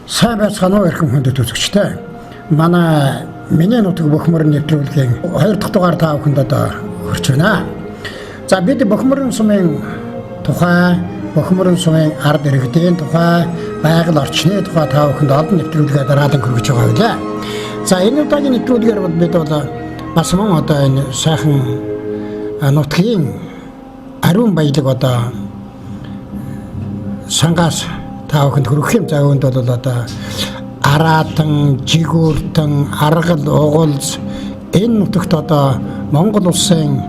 Сайн байцгаана уу эрхэм хүндэт үзэгчтэй. Манай миний нутаг бохморон нэвтрүүлгийн 2 дахь дугаар та бүхэнд одоо хүрч байна. За бид бохморон сумын тухай, бохморон сумын ард иргэдийн тухай, байгаль орчны тухай та бүхэнд олон нэвтрүүлгээ дараалан хүргэж байгаа байлаа. За энэ удаагийн нэвтрүүлгээр бид бол бас мөн одоо энэ сайхан нутгийн ариун баялаг одоо сангаас та бүхэнд хүргэх юм. За үүнд бол одоо араатан, жигүүртэн, аргал, угуулз энэ нутагт одоо Монгол улсын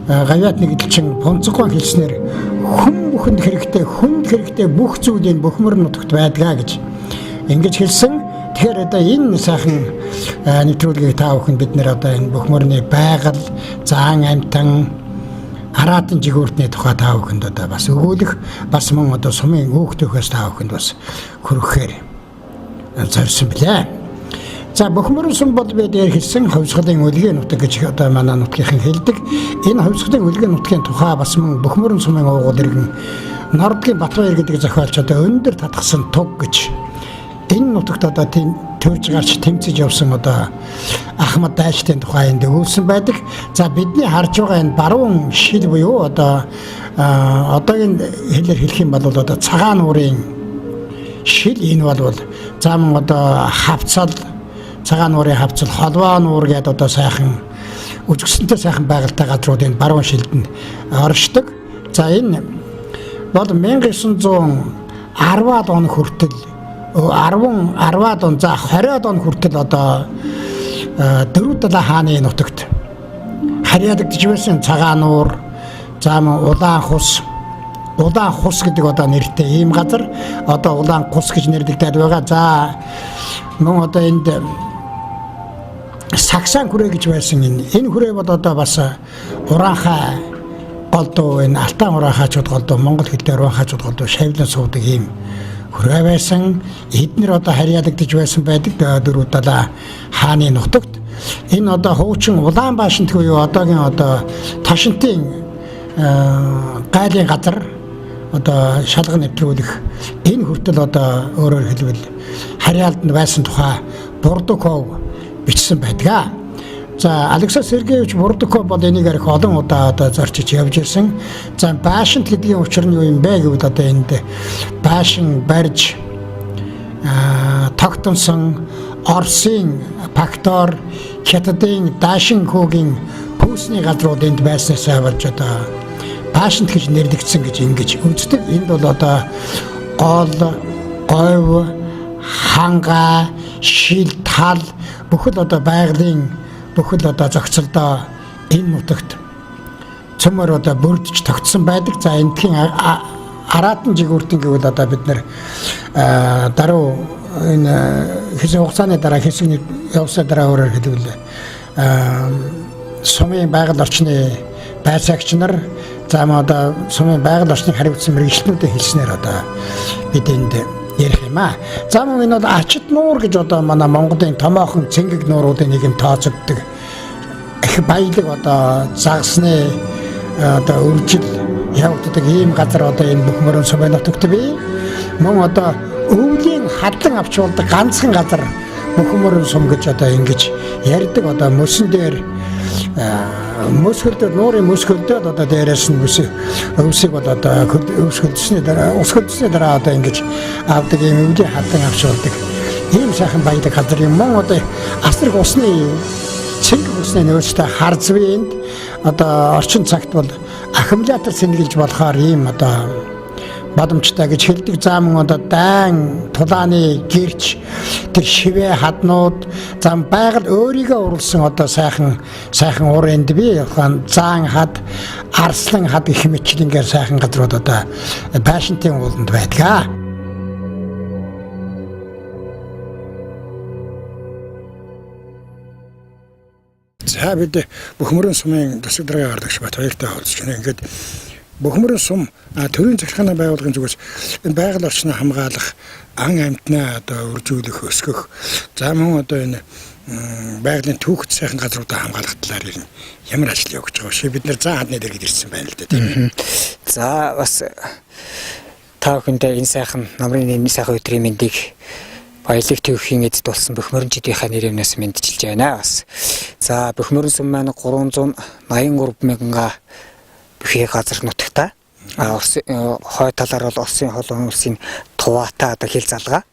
гавьяат нэгдэлчин Понцгон хэлснээр хүн бүхэнд хэрэгтэй бүх зүйл энэ бохморон нутагт байдгаа гэж ингэж хэлсэн. Тэгэхээр одоо энэ сайхан нэвтрүүлгийг та бүхэн бид нэр одоо энэ бохморны байгаль, заан амьтан, араатан жигүүртний тухай та бүхэнд одоо бас өгүүлэх, бас мөн одоо сумын өөхтөхөөс та бүхэнд бас хүргэхээр зорьсон билээ. За бохморон сум бол бид хэлсэн ховсгалын үлгийн нутаг гэж одоо манай нутгийнхан хэлдэг. Энэ ховсгалын үлгийн нутгийн тухай бас мөн бохморон сумын уугуул иргэн Нордгийн Батбаяр гэдэг зохиолч одоо өндөр татгсан туг гэж энэ нутагт одоо төрж гарч тэмцэж явсан одоо Ахмад дайчдын тухай энд өгүүлсэн байдаг. За бидний харж байгаа энэ баруун шил буюу одоо одоогийн хэлээр хэлэх юм бол одоо цагаан нуурын шил энэ бол зам одоо хавцал, цагаан нуурын хавцал, холбоо нуур гэдэг одоо сайхан үзэсгэлэнтэй сайхан байгальтай газрууд энэ баруун шилд нь оршдог. За энэ бол 1910-аад он хүртэл 10-аад он за 20-аад он хүртэл одоо дөрвөн далай хааны нутагт харьяалагдж байсан цагаан нуур, зам улаан хус гэдэг одоо нэртэй ийм газар одоо улаан хус гэж нэрлэгдээд байгаа. За мөн одоо энд саксан хүрээ гэж байсан энэ хүрээ бол одоо бас ураанхай голдуу энэ алтан ураанхайчууд голдуу монгол хэлээр ураанхайчууд голдуу шавлан суудаг ийм хүрээ байсан. Эднэр одоо харьяалагдж байсан байдаг дөрвөн далай хааны нутагт. Энэ одоо хуучин Улаанбаашинт буюу одоогийн одоо Ташинтын гайлын газар одоо шалган нэвтрүүлэх энэ хүртэл одоо өөрөөр хэлбэл харьяалд байсан тухай Бурдуков бичсэн байдаг. За Александр Сергеевич Бурдуков бол энийг арих олон удаа одоо зорчиж явж ирсэн. За Баашинт гэдгийн учир нь юу юм бэ гэвэл одоо энд Баашин барьж тогтонсон Орсын Пактор, Хятадын Даашинхүүгийн пүүсний газрууд энд байснасаа болж одоо Баашинт гэж нэрлэгдсэн гэж ингэж үздэг. Энд бол одоо гол, говь, ханга, шил, тал бүхэл одоо байгалийн бүхэл одоо зохицолдоо энэ нутагт цөмөр одоо бүрдэж тогтсон байдаг. За эндхийн араатан жигүүртэн гэвэл одоо бид нэр даруй энэ хэсэг хугацааны дараа хэсэг явсны дараа өөрөөр хэлбэл сумын байгаль орчны байцаагч нар за одоо сумын байгаль орчныг хариуцсан мэргэжилтнүүдийн хэлснээр одоо бид энд ярих юм аа. За мөн энэ бол ачид нуур гэж одоо манай Монголын томоохон цэнгэг нууруудын нэг нь тооцогддог. Их баялаг одоо загсны одоо үржил явагддаг ийм газар одоо энэ бохморон сумын нутагт бий. Мөн одоо өвлийн хадлан авчуулдаг ганцхан газар бохморон сум гэж одоо ингэж ярьдаг. Одоо мөсөн дээр мөсгөлдөр нуурын мөсгөлдөр одоо дээрээс нь өвсийг бол одоо өвсгөлдсөний дараа одоо ингэж авдаг ийм өвлийн хадлан авчуулдаг ийм сайхан баялаг газар юм. Мөн одоо асар усны цэнгэг усны нөөцтэй хар зүйнд одоо орчин цагт бол аккумулятор сэнгэлж болохоор ийм одоо боломжтой гэж хэлдэг. Зам одоо дайн тулааны гэрч тэр шивээ хаднууд зам байгаль өөрийгөө урлсан одоо сайхан уур энд бий заан хад, арслан хад гэх мэтлэнгээр сайхан газрууд одоо Баашинтын ууланд байдаг. За бид бохморон сумын засаг даргын ардагч Батбаяртай уулзж байна. Ингээд бохморон сум төрийн захиргааны байгууллагын зүгээс энэ байгаль орчныг хамгаалах, ан амьтнаа одоо үржүүлэх, өсгөх, за мөн одоо энэ байгалийн түүхт сайхан газруудаа хамгаалах талаар ямар ажил явуулж байгаа вэ? Бид нэр заа хадны дэргэд ирсэн байна л да тийм. За бас та бүхэндээ энэ сайхан намрын энэ сайхан өдрийн мэндийг баялаг төвхийн эзэд болсон бохморончдынхаа нэрээс мэдчилж байна бас. За бохморон сүм маань 383 мянга бүхий газар нутагтай. Хой талаар бол Оросын холбоон улсын Туваатай одоо хил залгаа.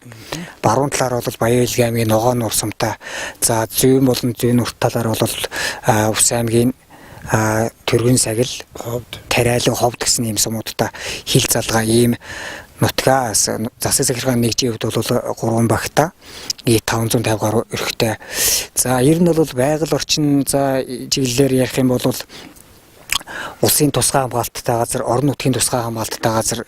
Баруун талаар бол Баян-Илгийн аймгийн Ногоон нур сумтай. За зүүн болон зүүн урт талаар бол Ус аймгийн Төргөн сагил, Тариалан ховд гэсэн ийм сумуудтай хил залгаа ийм нутгаас засаг захиргааны нэгжийн хувьд бол 3 багтаа 550 гаруй өрхтэй. За ер нь бол байгаль орчин за чиглэлээр ярих юм бол улсын тусгай хамгаалттай газар, орон нутгийн тусгай хамгаалттай газар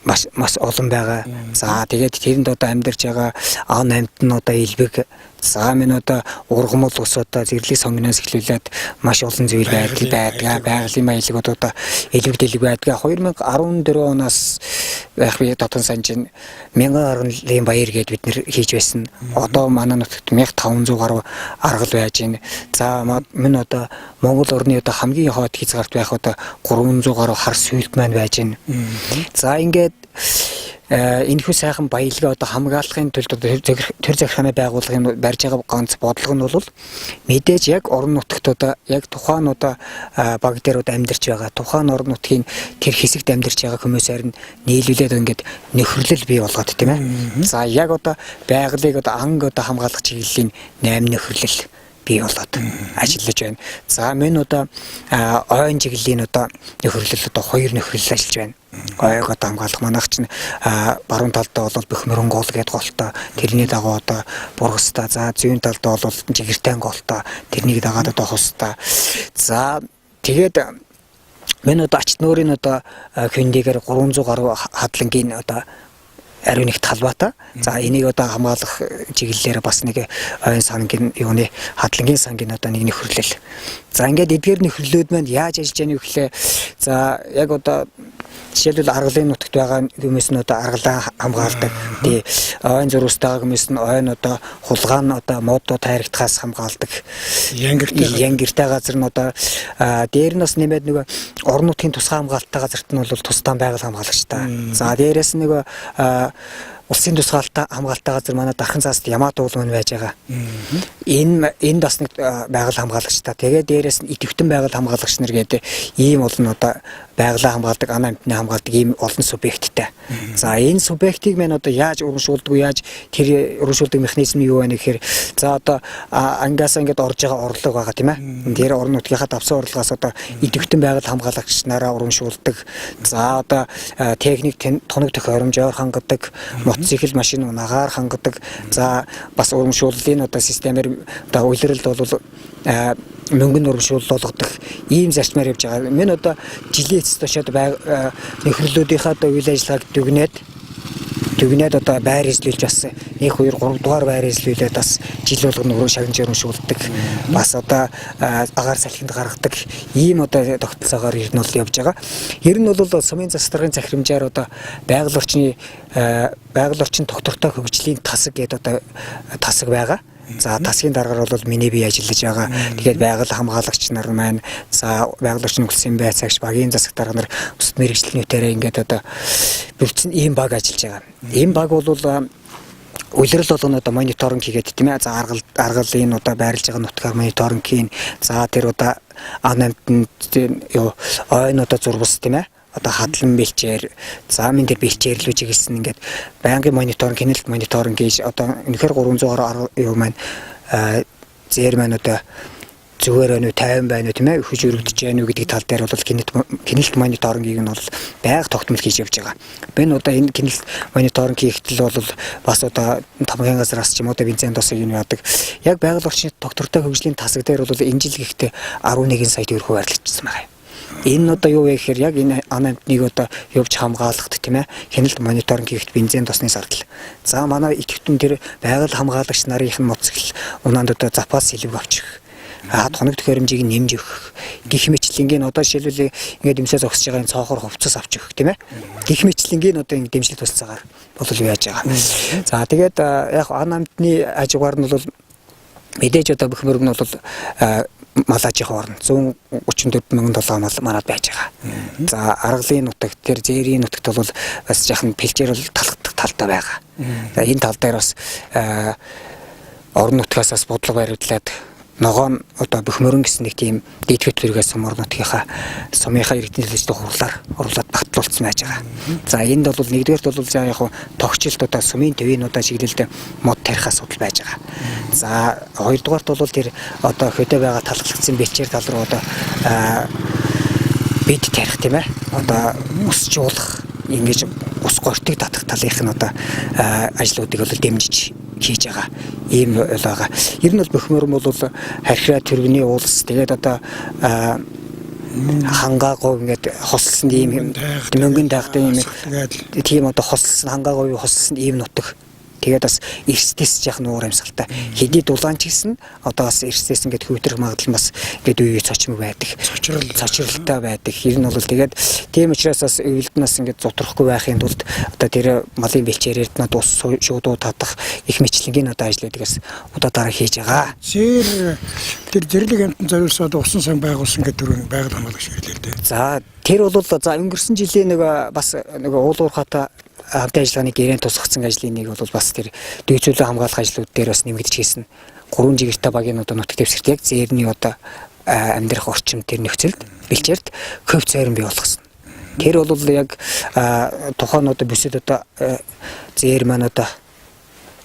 маш олон байгаа. За тэгээд тэрэнд одоо амьдарч байгаа ан амьтан одоо илбэг, за минь одоо ургамал ус одоо зэрлэг сонгоноос эхлүүлээд маш олон зүйл байдаг. Байгалийн маялгууд одоо илбэг дэлбэг байдаг. 2014 оноос яг би дотн санаж 1000 гаруйн баяр гээд бид нэр хийж байсан. Одоо манай нутагт 1500 гаруй аргал байж байна. За минь одоо Монгол орны одоо хамгийн хойд хязгаарт байх одоо 300 гаруй хар сүйлт маань байж байна. За ингээд энэхүү сайхан баялгаа одоо хамгаалахын тулд төр захиргааны байгууллагын барьж байгаа ганц бодлого нь бол мэдээж яг орон нутагт одоо яг тухайн одоо баг дээр амьдарч байгаа тухайн орон нутгийн тэр хэсэгт амьдарч байгаа хүмүүсээр нь нийлүүлээд ингээд нөхөрлөл бий болгоод тийм ээ. За яг одоо байгалыг одоо анг одоо хамгаалах чиглэлийн 8 нөхөрлөл бий болоод ажиллаж байна. За мен одоо ойн чиглэлийн одоо нөхөрлөл одоо 2 нөхөрлөл ажиллаж байна. Ойг одоо хамгаалах манайх чинь баруун талдаа бол бохморон гол гэдэг голтой, тэрний дагуу одоо бургастай, за зүүн талдаа бол жигэртэн голтой, тэрнийг дагаад одоо хустай. За тэгээд мен одоо ач нуурын одоо хүндийгээр 300 гаруй хадлангийн одоо ариун нэгт халбаатай. За энийг одоо хамгаалах чиглэлээр бас нэг ойн сангийн юуны хадлагын сангийн одоо нэг нөхөрлөл. За ингээд эдгээр нөхөрлөлүүд маань яаж ажиллаж байгааг гэхлээр за яг одоо жишээлбэл аргалын нутагт байгаа хүмүүс нь одоо аргалаа хамгаалдаг. Тий ойн зурустай байгаа хүмүүс нь ойн одоо хулгаан одоо модо тайрагтахаас хамгаалдаг. Янгиртай газар нь одоо дээр нь бас нэмээд нөгөө орон нутгийн тусгай хамгаалалттай газарт нь бол тусдаа байгаль хамгаалагчтай. За дээрээс нөгөө улсын тусгай хамгаалалттай газар манай Дархан цааст Ямаат уулмын байж байгаа. Энэ бас нэг байгаль хамгаалагчтай. Тэгээд дээрээс нь идэвхтэн байгаль хамгаалагч нар гэдэг ийм олон одоо байгалаа хамгаалдаг, ан амьтны хамгаалдаг ийм олон субъекттэй. За энэ субъектыг мань одоо яаж урамшуулдаг, яаж тэр урамшуулдаг механизм юу вэ гэхээр за одоо ангаас ингээд орж байгаа орлого байгаа тийм ээ. Тэр орон нутгийнхаа давсан орлогоос одоо идэвхтэн байгаль хамгаалагч нараа урамшуулдаг. За одоо техник тоног тохиромжоор хангадаг, мотоцикл машин унагаар хангадаг. За бас урамшууллын одоо системээр одоо үйлрэлд бол мөнгөнд урамшуул болгодог ийм зарчмаар явж байгаа. Мен одоо жилийн эцэст очиод нөхөрлөлүүдийнхаа одоо үйл ажиллагааг дүгнээд одоо байр эзлүүлж бас 1 2 3 дугаар байр эзлүүлээд бас жил болгоно шагнаж урамшуулдаг. Бас одоо агаар салхинд гаргадаг ийм одоо тогтолцоогоор ер нь бол явж байгаа. Ер нь бол сумын засгийн захирамжаар одоо байгаль орчин тогтвортой хөгжлийн тасаг гэдэг одоо тасаг байгаа. За тасгийн дараагаар бол миний бие ажиллаж байгаа. Тэгээд байгаль хамгаалагч нар маань за байгаль орчин улсын байцаагч багийн засаг дарга нар бусад мэргэжлэнүүдээрээ ингээд одоо бүрдсэн ийм баг ажиллаж байгаа. Ийм баг бол үйлрэл болгоно одоо мониторинг хийгээд тийм ээ. За аргалын одоо байрлаж байгаа нутгаар мониторинг хийн. За тэр одоо ан амьтанд юу ойн одоо зурвас тийм ээ. Одоо хадлан бэлчээр заамын дээр бэлчээрлүүж гэсэн ингээд байнгын мониторинг, хяналт мониторинг гэж одоо үнэхээр 300 гаруй юу маань зэр маань одоо зүгээр байна уу, 50 байна уу тийм ээ, хүч өргөдөж байна уу гэдэг тал дээр бол хяналт мониторингийг нь бол байнга тогтмол хийж явж байгаа. Би одоо энэ хяналт мониторинг хийхдээ бол бас одоо тамгын газраас ч юм уу одоо бензин тосыг юм яадаг. Яг байгаль орчны тогтвортой хөгжлийн тасаг дээр бол энэ жил гэхдээ 11 сая төгрөгөөр арилжчихсан байна. Энэ одоо юу вэ гэхээр яг энэ ан амьтныг одоо явж хамгаалахт тийм ээ хяналт мониторинг хийхэд бензин тосны зардал. За манай идэвхтэн тэр байгаль хамгаалагч нарийнх нь моцгол унаанд одоо запас сэлэг авчих. Тоног төхөөрөмжийг нэмж өгөх. Гэх мэтлэнгийн одоо жишээлбэл ингээд юмсаа зогсож байгаа энэ цоохор хувцас авч өгөх тийм ээ. Гэх мэтлэнгийн одоо ингэ дэмжлэг тусцаагаар бол яаж байгаа. За тэгээд яг ан амьтны ажгаар нь бол мэдээж одоо бохморог нь бол малажийн хооронд 134 мянган долоо мал манад байж байгаа. За аргалын нутаг тэр зээрийн нутагт бол бас жаахан пэлжээр бол талхдаг талтай байгаа. За энэ тал дээр бас орон нутгаас бас бодлого баригдлаад ногоон одоо бөхмөрөн гэсэн нэг тийм дээд хөтөлбөрөөс орон нутгийнхаа сумынхаа иргэдийн төлөвлөлтөд оруулаад багтлуулсан байж байгаа. За энд бол нэгдүгээрт бол за яг тогтчлт одоо сумын төвийнхнүүдаа чиглэлд мод тарих асуудал байж байгаа. За хоёрдугаарт бол тэр одоо хөдөө байгаа талхлагдсан бэлчээр тал руу одоо бид тарих тийм ээ. Одоо усжуулах ингэж ус гортыг татах талынх нь одоо ажлуудыг бол дэмжиж хийж байгаа. Ийм байгаа. Ер нь бол бөхмөрөн бол харьхаа төрөний уулс тэгээд одоо хангаагүй ингээд хослсон ийм мөнгөн таагтай ийм тийм одоо хослсон хангаагүй хослсон ийм нутаг. Тэгээд бас эрсдээс яах нуур амьсгалтай. Хэдий дулаан ч гэсэн одоо бас эрсдээс ингээд хөвтрөх магадлал бас ингээд үе цочмог байдаг. Цочролтой байдаг. Ер нь бол тэгээд тийм учраас бас эвлднаас ингээд зутрахгүй байхын тулд одоо тэр малын бэлчээрээр над ус шуудуу татах их мэтлэнгийн одоо ажлуудаас удаа дараа хийж байгаа. Тэр зэрлэг амтан зориулсаад усан сан байгуулсан гэдэг төрөний байгаль хамгаалагч ирлээ дээ. За тэр бол за өнгөрсөн жилийн нэг бас нэг уулуурхатай хамт ажиллагааны гэрээнд тусгацсан ажлын нэг бол бас тэр дүйцүүлэн хамгаалах ажлууд дээр бас нэмэгдэж гисэн 3 жигэртэй багийн одоо нутаг дэвсгэрт яг зээрний одоо амьдрах орчим тэр нөхцөлд бэлчээрд хөв цайран бий болгосон. Тэр бол яг тухайн одоо бүсэд одоо зээр маань одоо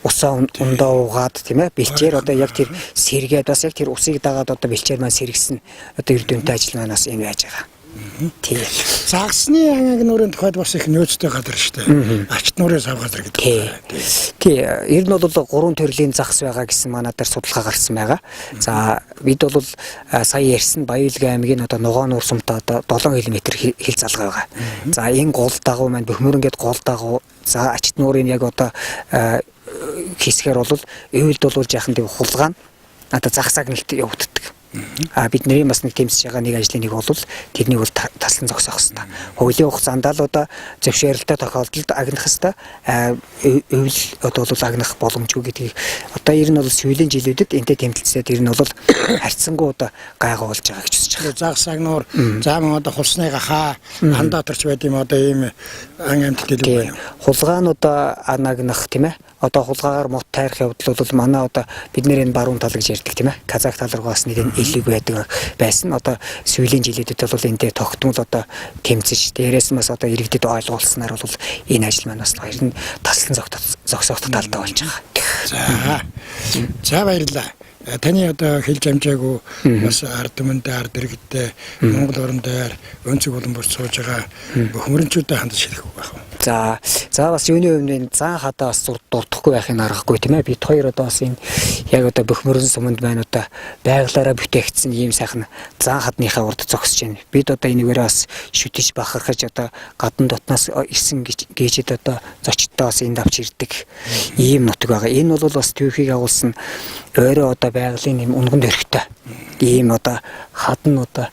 усаа ундаа уугаад тийм ээ бэлчээр одоо яг тэр сэргээд бас яг тэр усыг дагаад одоо бэлчээр маань сэргсэн одоо эрдэмтэн ажил маань бас энэ байж байгаа. Тийм. Загсны анги нуурын тухайд бас их нөөцтэй газар шүү дээ. Ачт нуурын сав газар гэдэг. Тийм. Ер нь бол 3 төрлийн загс байгаа гэсэн манай дээр судалгаа гарсан байгаа. За бид бол сая ярьсан Баялгийн аймгийн одоо Ногоон нуур сумтай одоо 7 км хил залгаа байгаа. За энэ гол дагуу маань бөхмөрөн гээд гол дагуу за ачт нуурын яг одоо хэсгээр бол эвэлд бол жаахан тийм хулгаан одоо зах цагналт явагддаг. Бид нэрийн бас нэг тэмцэж байгаа нэг ажлын нэг бол тэрнийг бол таслан зогсоох хэрэгтэй. Хуулийн хугацаанд л одоо зөвшөөрөлтэй тохиолдолд агнах хэрэгтэй. Эвэл одоо бол агнах боломжгүй гэдгийг одоо ер нь бол сүүлийн жилүүдэд энтэй тэмдэглэсээр ер нь бол харьцангуй одоо гайхуулж байгаа гэж үзэж байгаа. Загс агнуур зааман одоо хулсныга хаа андаа төрч байд юм одоо ийм амт дэлгүү байна. Хулгаан одоо анагнах тийм ээ. Одоо хулгаагаар мод тайрах явдал бол манай одоо бид нэр энэ баруун тал гэж ярьдаг тийм ээ. Казак тал руу бас нэг илүү байдаг байсан. Одоо сүүлийн жилүүдэд бол энэ тогтмол одоо тэмцэж дээрээс нь бас одоо иргэдэд ойлгуулснаар бол энэ ажил маань бас хоёр нь таслан зогсоох талдаа болж байгаа. За баярлалаа. Таны одоо хэлж амжаагүй бас ард түмэндээ ард иргэдтэй Монгол орон дээр өнцөг болон борч сууж байгаа бөхмөрөнчүүдэд хандаж хэлэх үг байх. За бас юуны өмнө зан хадаа бас дурдахгүй байхын аргагүй тийм ээ. Бид хоёр одоо бас энэ яг одоо бөхмөрөн суманд байна одоо байгалаараа бүтээгдсэн ийм сайхан зан хадныхаа урд зогсож байна. Бид одоо энийгээрээ бас шүтэж бахархаж одоо гадна дотноос ирсэн гэжэд одоо зочдтой бас энд авч ирдэг ийм нутаг байгаа. Энэ бол бас төвхийг агуулсан өөрөө одоо байгалийн юм унган төрхтэй ийм одоо хадн одоо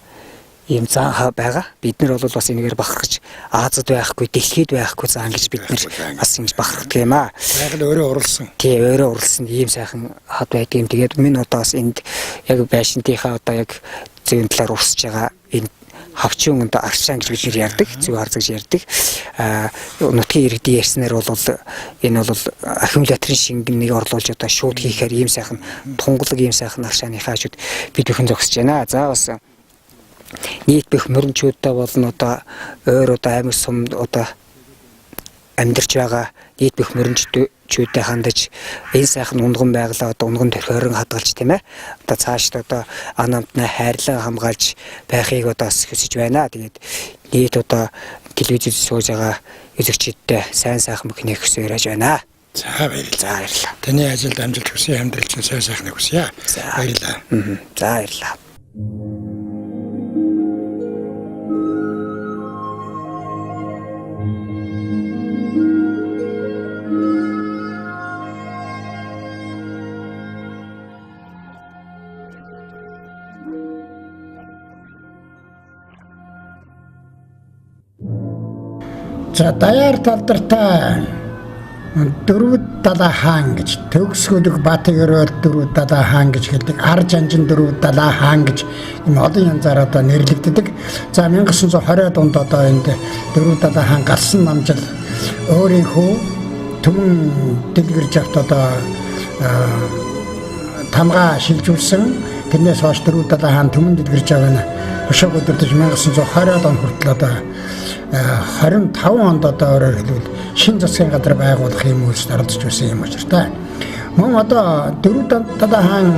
ийм зан байгаа. Бид нар бол бас энэгээр бахархаж Азад байхгүй, дэлхийд байхгүй зан гэж бид нар бас ингэж бахархдаг юм аа. Байгаль өөрөө урлсан. Тий, өөрөө урлсан ийм сайхан хад байдаг юм. Тэгээд минь одоо бас энд яг байшинтынхаа одоо яг зүүн талаар урсж байгаа энэ хавчин одоо аршаан гэж ярьдаг, зөв харц гэж ярьдаг. Нутгийн иргэдийн ярьснаар бол энэ бол аккумуляторын шингэнийг орлуулж одоо шууд хийхээр ийм сайхан тунгалаг ийм сайхан аршааныхаа хажууд бид бүхэн зогсож байна. За бас нийт бөхмөрөнчүүдтэй болон одоо өөр одоо аймаг сумд одоо амьдарч байгаа нийт бөхмөрөнчүүдтэй хандаж энэ сайхан унган байглаа одоо унган төрхөөрөн хадгалж тийм ээ. Одоо цаашд одоо анамтнаа хайрлан хамгаалж байхыг одоо хүсэж байна. Тэгээд нийт одоо телевизэд сууж байгаа үзэгчидтэй сайн сайхан бүхнийг хүсэж байна. За баярлалаа. Таны ажилд амжилт хүсье, амьдралч сайн сайхныг хүсье. Баярлалаа. За баярлалаа. За даяар талдартай дөрвөд далаа хаан гэж төгсгөлөг Батгөрөөр дөрвөд далаа хаан гэж хэлдэг. Ар жанжин дөрвөд далаа хаан гэж энэ олон янзаар одоо нэрлэгддэг. За 1920-ад онд одоо энд дөрвөд далаа хаан гарсан намжил өөрийнхөө түмэн дэлгэрж авт одоо тамга шилжүүлсэн. Тэрнээс хойш дөрвөд далаа хаан түмэн дэлгэрж авна. Хошоог өдөртөж 1920-ад он хүртэл одоо 25 онд одоо өөрөөр хэлбэл шин засгийн газар байгуулах юм үйлс оролцож байсан юм учиртай. Мөн одоо дөрвөд далаа хаан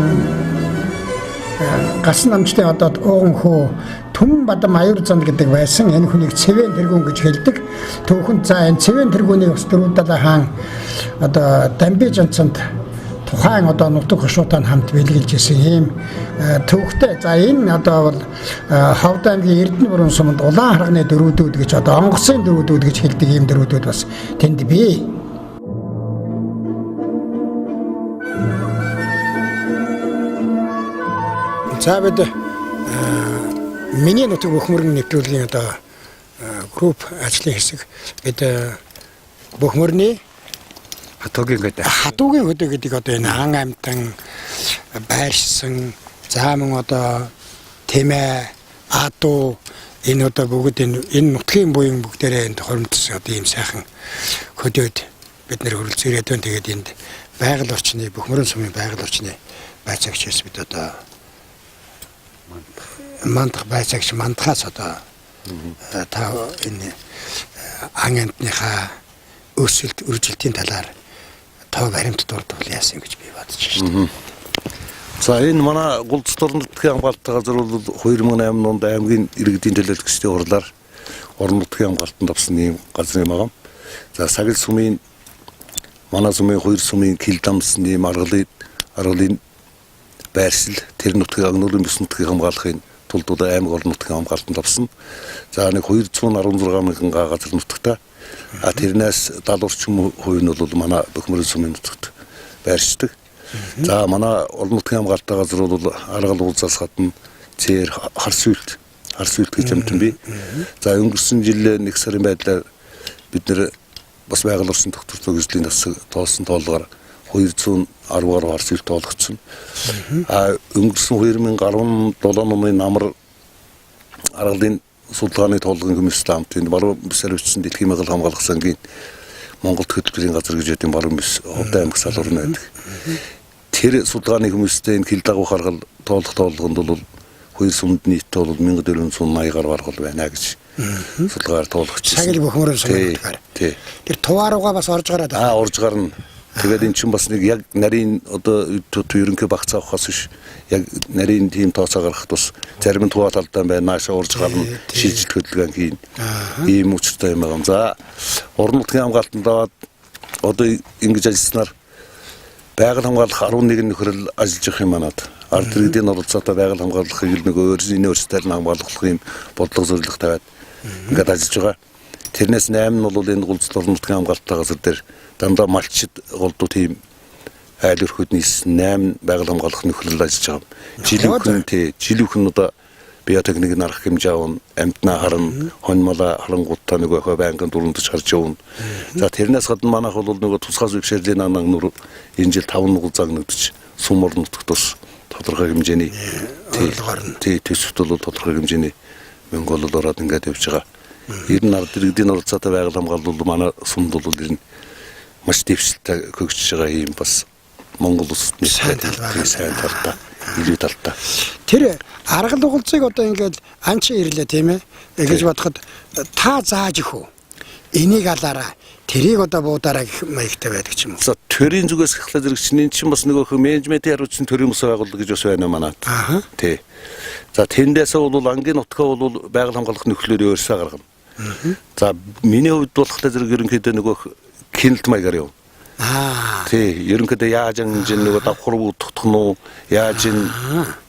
гасан намжлын одоо ууган түмэн бадам аюур зан гэдэг байсан. Энэ хүнийг цэвэн тэргүүн гэж хэлдэг. Түүхэнд за энэ цэвэн тэргүүнийг бас дөрвөд далаа хаан одоо дамби жанцанд тухайн одоо нутаг хошуутай хамт бэлгэлж исэн юм төвхтэй. За энэ одоо бол Ховд аймгийн Эрдэнэ бүрэн суманд улаан харганы дөрвөдүүд гэж одоо онгоцын дөрвөдүүд гэж хэлдэг ийм дөрвөдүүд бас тэнд бий. За бид миний нутаг бохморон нэвтрүүлгийн одоо групп ажлын хэсэг бид бохморны хатуугийн хөдөө гэдэг одоо энэ ан амтан байршсан зааман одоо тэмээ ату энэ одоо бүгд энэ нутгийн буян бүгдээрээ энд хоримтсан одоо ийм сайхан хөдөөд бид нэр хөрөлцөөрөөд байна. Тэгээд энд байгаль орчны бохморон сумын байгаль орчны байцаагчээс бид одоо мандах байцаагч мандахаас одоо та энэ ан амтныхаа өсөлт үржилтийн талаар тав баримт дурдвал яасан гэж би бодож байна. За энэ манай Гулцдорн нутгийн хамгаалалтын газар бол 2008 онд аймгийн иргэдийн төлөөлөгчдийн хурлаар орон нутгийн хамгаалтанд авсан ийм газар юм аа. За сагил сумын манай сумын хоёр сумын кил дамсан ийм аргалын байршил тэр нутгийн агнуулын бүс нутгийг хамгаалахын тулд аймаг орон нутгийн хамгаалтанд авсан. За нэг 216 мянган га газар нутагта тэрнээс 70 орчим хувь нь бол манай бохморон сумын нутагт байршдаг. За манай орон нутгийн хамгаалалтын газар бол аргал уулзаас гадна цээр харсүйлт гэж юмтан бий. За өнгөрсөн жил нэг сарын байдлаар бид нэр бас байгаль орчин тогтвортой гүйцэтгэлийн засаг тоолсон тоолгоор 210 гаруй харсүйлт тоологдсон. Өнгөрсөн 2017 оны намар аргалын судалгааны тоолгын комисстэй хамт энэ баруун бүс хариуцсан дэлхийн байгаль хамгаалах сангийн Монголд хөтөлбөрийн газар гэж ядсан баруун бүс Ховд аймаг салуурна байдаг. Тэр судалгааны комисстэй энэ хил дагуух аргал тоолгонд бол хоёр сумд нийт бол 1480 гаруй аргал байна гэж судалгаагаар тоологдсон. Сагил бохморон сумын нутгаар. Тэр туваарууга бас орж гараад. Орж гарна. Тэгээд эн чинь бас нэг яг нарийн одоо ерөнхий багц авахаас биш яг нарийн тийм тооцоо гаргах тус зарим нь туваа талдаа байна наашаа урж гарна шийдэлт хөдөлгөөн хийн ийм учиртай юм байна. За орон нутгийн хамгаалтанд аваад одоо ингэж ажилласнаар байгаль хамгаалах 11 нөхрөл ажиллаж явах юм манад. Ард иргэдийн оролцоотой байгаль хамгаалахыг нэг өөрсдийн өөрсдөө хамгаалах юм бодлого зорилго тавиад ингээд ажиллаж байгаа. Тэрнээс 8 нь бол энэ Гулцдорн нутгийн хамгаалалтын газар дээр дандаа малчид голдуу тийм айл өрхөдний 8 байгаль хамгаалах нөхрөл ажиллаж байгаа. Жилүүхэн одоо биотехникийн арга хэмжээ авна, амьтнаа харна, хоньмолоо харангуутаа нэг охоо байнгын дурлаж харж явна. За тэрнээс гадна манайх бол нөгөө тусгай зөвшөөрлийн анаг нүр энэ жил 5 нугал загнагдчих сум орон нутагт бас тодорхой хэмжээний төсөвт бол тодорхой хэмжээний мөнгө бол ороод ингээд явж байгаа. Ер нь ард иргэдийн оролцоотой байгаль хамгаалал бол манай сумд бол ер нь маш дэвшилтэй хөгжиж байгаа юм бас Монгол улсад сайн талтай илүү талтай. Тэр аргал угалцыг одоо ингээд анч ирлээ тийм ээ гэж бодоход та зааж өгөө. Энийг алаараа тэрийг одоо буудаараа гэх маягтай байдаг ч юм уу. За төрийн зүгээс хахлаа зэрэгчний чинь бас нөгөө менежментийн хариуцсан төрийн ус байгууллага гэж бас байна манад. Тий. За тэндээс бол ангийн нутгаа бол байгаль хамгаалах нөхлөөр өөрсөө гаргана. За миний хувьд болохоор зэрэг ерөнхийдөө нөгөө кинэлт маягаар явна. Тий, ерөнхийдөө яаж нөгөө давхар үүдэх нь яаж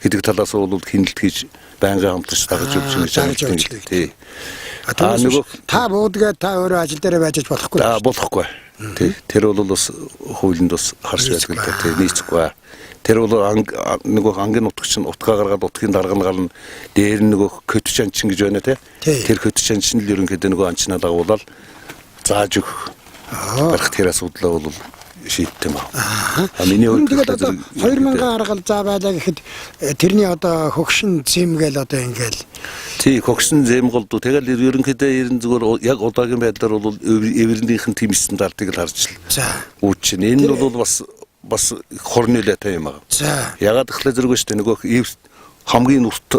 гэдэг талаас бол кинэлт хийж байнгын хамтарч дагаж явж байгаа юм. Тий. Нөгөө та буудгаа та өөрөө ажил дээр байж болохгүй. Болохгүй. Тий. Тэр бол бас хуулинд бас харш байдаг л да. Тий, нийцэхгүй. Тэр бол нөгөө ангийн нутагч нь утгаа гаргаад утгын дарга нь гарна. Дээр нь нөгөө көтч анчин гэж байна тий. Тэр көтч анчин л ерөнхийдөө нөгөө анчнаа дагуулаад зааж өгөх барах тэр асуудлаа бол шийдтем аа. Миний хувьд тэгээд одоо 2000 аргал заа байлаа гэхэд тэрний одоо хөгшин зэмгээл одоо ингээл тий хөгшин зэмгэлд тэгэл ерөнхийдөө зүгээр яг удаагийн байдлаар бол эвэрнийхэн тийм стандартыг л харж л. За. Үүч энэ бол бас хорны латай юм аа. За. Ягаад гэхлээр зэрэг шүү дээ нөгөө хамгийн урт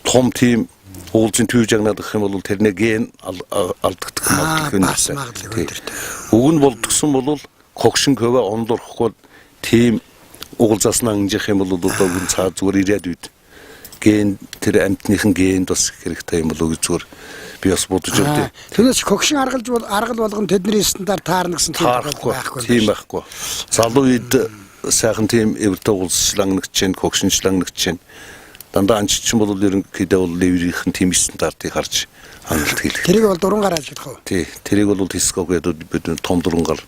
том тийм уулзын төвж агнаад гэх юм бол тэрний ген алдагдах магадлал өндөр. Уг нь болдгсон бол хогшин хөвөө ондорхгүй тийм уулзаснаа ингэх юм бол одоо гүн цаа зүгээр ирээд үйд ген тэр амтныхын генд бас хэрэгтэй юм болоо гэж зүгээр би бас бодож өгдөө. Тэрнээс хогшин аргал болгон тэдний стандарт таарна гэсэн байхгүй. Тийм байхгүй. Залуу үед сайхан тийм эвэртэй уулзшлангнагч чинь хогшинчлангнагч чинь дандаа анччин бол ерөнхийдөө бол леврийнхэн тийм стандартыг харж хангалт хийлгэх. Тэрийг бол дуран гарааж гэдэг хөө. Тий, тэрийг бол тиског гэдэг бид том дуран гар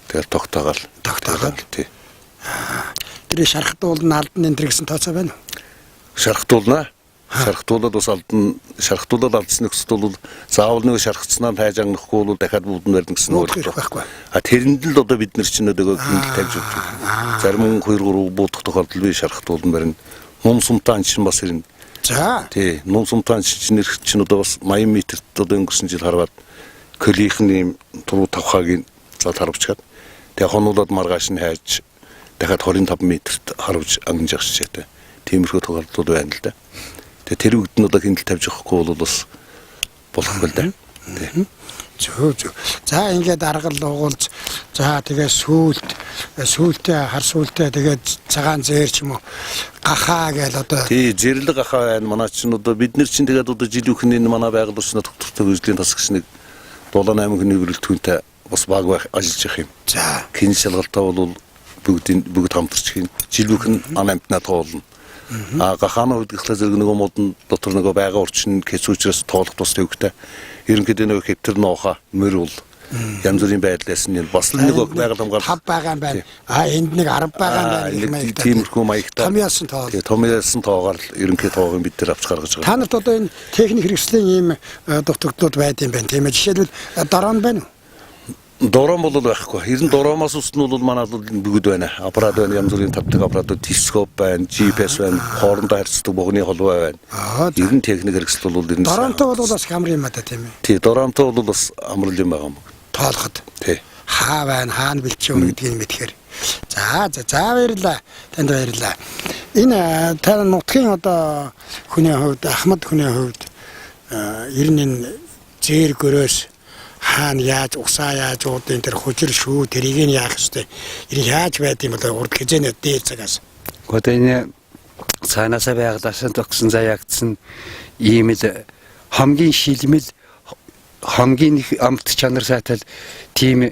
тэгэл тогтоогаал тий. Тэр шархтуулна алдан энэ гэсэн тооцоо байна уу? Шархтуулна. Шархтуулаад бас алдан шархтуулаад алдсан нөхцөл бол заавал нэг шархцснаа хайж агнахгүй бол дахиад бүдэн барьна гэсэн үг байхгүй. Тэрэнд л одоо бид нар чинь нөгөө хэмжээ тавьж өгч байна. Зарим 2-3 будах тохиолдол би шархтуулна барина. Нум сумтаан чинь бас ирнэ. За. Тий, нум сумтаан чинь нэр чинь одоо бас 80 м-т одоо өнгөрсөн жил хараад көлийнхэн ийм туруу тавхаагийн зал харавчгаад тэгээ хонуулаад маргааш нь хайж дахиад 25 м-т харавж ангиж агшчаатай. Тиймэрхүү тохиолдол байна л да. Тэгээ тэр үгд нь одоо хинтэл тавьж өгөхгүй бол бас болохгүй л да. Тий. Зөө. За ингээд аргал уулз. За тэгээ сүүлтээ хар сүүлтээ тэгээд цагаан зээр ч юм уу гахаа гээл одоо. Тий, зэрлэг гахаа байна. Манай чинь одоо бид нар чинь тэгээд одоо жил бүхний манай байгаль орчны доктортой хөгжлийн тасагч нэг 78 хүний бүрэлдэхүүнтэй бас баг ажиллаж явах юм. За. Хин шалгалтаа бол бүгд хамтарч хийн. Жил бүхэн ан амтнаа тоолно. Гахааны хувьд гэхлээр зэрэг нөгөө модон дотор нөгөө байга орчин хэцүүчрээс тоолох тус төвхтэй. Ерөнхийдөө нөгөө хэвтэр нууха мөрөл янз бүрийн байдлаас нь бас л нэг байгаль хамгаалалт тав байгаа юм байна. Энд нэг 10 байгаа юм байна гэх тиймэрхүү маягтай. Томьёосон тоол. Томьёосон тоогоор ерөнхий тоогын бид нар авч гаргаж байгаа. Та нарт одоо энэ техник хэрэгслийн ийм дутагдууд байд юм байна. Тийм ээ. Жишээлбэл дорон байна уу? Дорон бол байхгүй. Ер нь доромоос устн бол манайд бүгд байна. Аппарат байна, янз бүрийн тавтаг аппаратууд, телескоп байна, GPS байна, хоорондоо харьцдаг богны холбоо байна. Ер нь техник хэрэгсэл бол ер нь доронтой бол бас хамар юм да тийм ээ. Тий, доронтой бол бас амар юм байгаа юм. Тоолоход. Тий. Хаа байна, хаана бэлчээ өгнө гэдгийг мэдхээр. За баярлалаа. Танд баярлалаа. Энэ та нутгийн одоо хүний хувьд, Ахмад хүний хувьд ер нь энэ зээр гөрөөс хаана яаж усаа яаж уудын тэр хужир шүү тэрийг нь яах ёстой. Энийг яаж байд юм бол урд хизээнэ дээр цагаас. Одоо энэ цаанаасаа байгалаасан тогсон заягдсан ийм л хамгийн шилмэл хамгийн их амт чанар сайтал тийм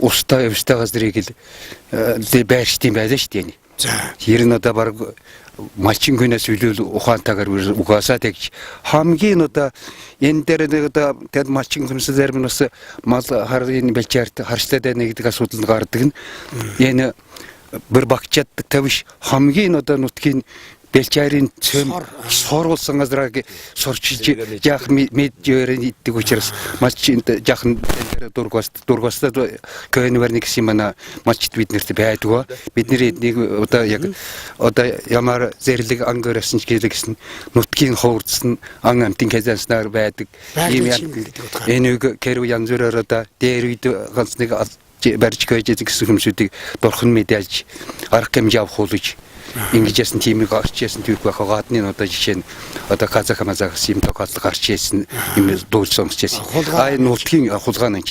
устай өвстөгөөс дэрийг л байршдсан байлаа шүү дээ. За. Ер нь одоо баг малчин хүнээс үлээл ухаантайгаар угаасаа тэгж хамгийн одоо энэ дээр одоо тэд малчин хүнээс зарим нь бас мал харын бэлчээрт харшлаад байна гэдэг асуудал гардаг нь энэ бүр багчаад тавиш хамгийн одоо нутгийн бэлчээрийн сорволсон газрыг сорчилж яах медиаэрийн иддэг учраас малчин жаахан дургастад көнвэрник симана малчд биднэрт байдгаа бидний нэг одоо яг одоо ямар зэрлэг ангөрсөн ч гэсэн нутгийн ховордсон ан амтын казанснаар байдаг ийм энэ кэрүү янзураар одоо дээр үед ганц нэг барьж гүйж гэсэн хүмүүсүүдийг дурхан мэдээлж арга хэмжээ авахулж ингэж ясан тиймийг гарч ясан түүх байх гадны одоо жишээ нь одоо казахамазагс юм тохиолдол гарч ясан юм дуулж сонсч ясан. Нутгийн хулгай нь.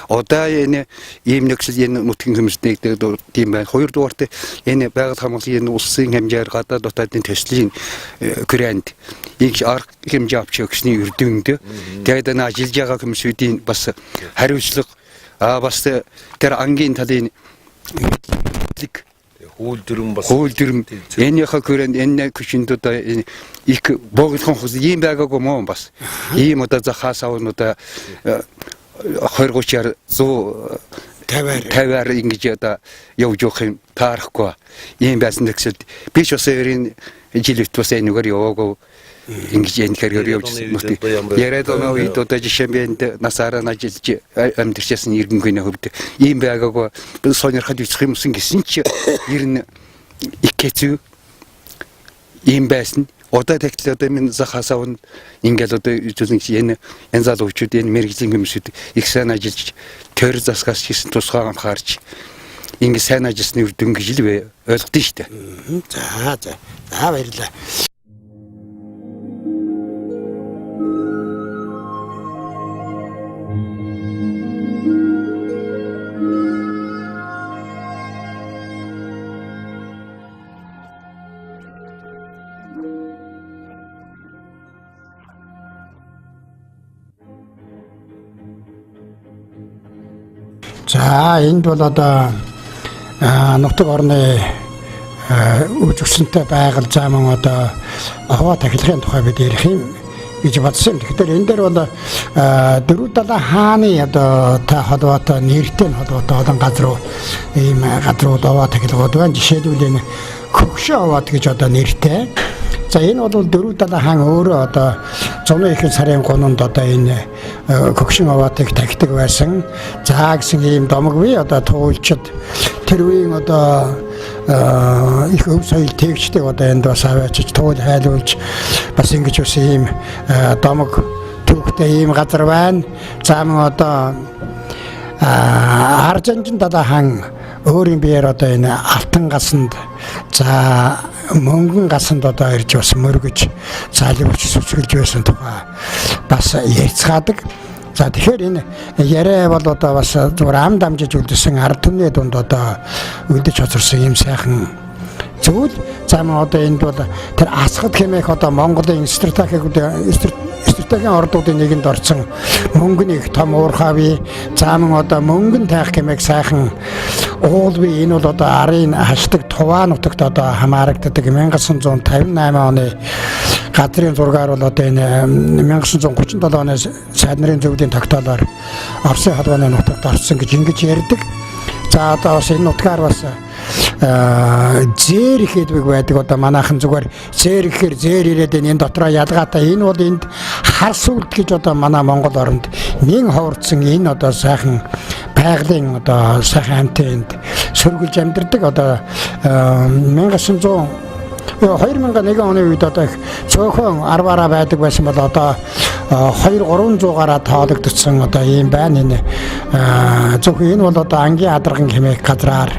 Одоо энэ ийм нэгсэл энэ нутгийн хүмүүстэй тийм байна. Хоёрдугаарт энэ байгаль хамгааллын энэ улсын хэмжээр гадаад дотоодын төслийн грант их арга хэмжээ авч өгсөний үрдүнд тэгээд энэ ажиллаж байгаа хүмүүсүүдийн бас хариуцлага бас тэр ангийн талын хуулдүрм энийхээ хүрээнд энэ хүчинд одоо их богдхон хус ийм байгаагүй мөн бас ийм одоо захаас авнуудаа 20-30-аар 100 тавиар ингэж одоо явж явах юм таарахгүй ийм байсан гэсэл би ч бас ерийн жилд бас энэгээр яваагүй ингэж энэ хэрэг явж яриад оноо үед одоо жишээ нь насаараа ажиллаж амьдэрчсэн иргэнгийн хөвд ийм байгаагүй сонирхол бичих юмсан гэсэн чи ер нь их хэцүү ийм байсан. Одоо тэгтэл одоо минь захасаа ингээл одоо энэ залуучууд энэ мэрэгжлийн хүмүүсүүд их сайн ажиллаж төр засгаас хийсэн тусгай анхаарч ингэ сайн ажилласны үр дүн гэж л ойлгодсон шүү дээ. За баярлалаа. За энд бол одоо нутаг орны үүсгэнтэй байгаль заман одоо хаваа тахилгын тухай бид ярих юм гэж бодсон. Тэгэхээр энэ дээр бол дөрвөн далайн хааны одоо та холбоотой нэртэй холбоотой олон газар ийм газрууд хаваа тахилгууд байна. Жишээлбэл энэ Хөгшин хаваад гэж одоо нэртэй. За энэ бол дөрвөн далайн хаан өөрөө одоо 101 сарын 3-нд одоо энэ Хөгшин хаваатыг тахидаг байсан. За гэсэн ийм домоггүй одоо туулчид тэр үеийн одоо их өв соёл тэгчдэг одоо энд бас аваачиж туул хайлуулж бас ингэж бас ийм домог төвхтэй ийм газар байна. За мөн одоо Аржанжин далайн хаан өөрийн биеэр одоо энэ алтан гасанд за мөнгөн гасанд одоо ирж бас мөргөж залгуулж сүсгэлж байсан тухай бас ярьцгаадаг. За тэгэхээр энэ яриа бол одоо бас зүгээр ам дамжиж үлдсэн ард түмний дунд одоо үлдэж хоцорсон юм сайхан зүйл. За мөн одоо энд бол тэр асгад хэмээх одоо Монголын стратегийн ордуудын нэгэнд орсон мөнгөний том уурхави за мөн одоо мөнгөн тайх хэмээх сайхан уулви энэ бол одоо арын хашдаг Туваа нутагт одоо хамаарагддаг 1958 оны газрын зургаар бол одоо энэ 1937 оны сайд нарын зөвлөлийн тогтоолоор Оросын холбооны нутагт орсон гэж ингэж ярьдаг. За одоо бас энэ нутгаар бас зээр их хэлбэг байдаг одоо манайхан зүгээр зээр ихээр зээр ирээд энэ дотроо ялгаатай энэ бол энд хар сүлд гэж одоо манай Монгол оронд нэн ховордсон энэ одоо сайхан байгалийн одоо сайхан амтнд сөргөлж амьдардаг одоо 2001 оны үед одоо их цөөхөн арваараа байдаг байсан бол одоо 200-300-аараа тоологдсон одоо ийм байна энэ зөвхөн энэ бол одоо ангийн адарган хэмээх газраар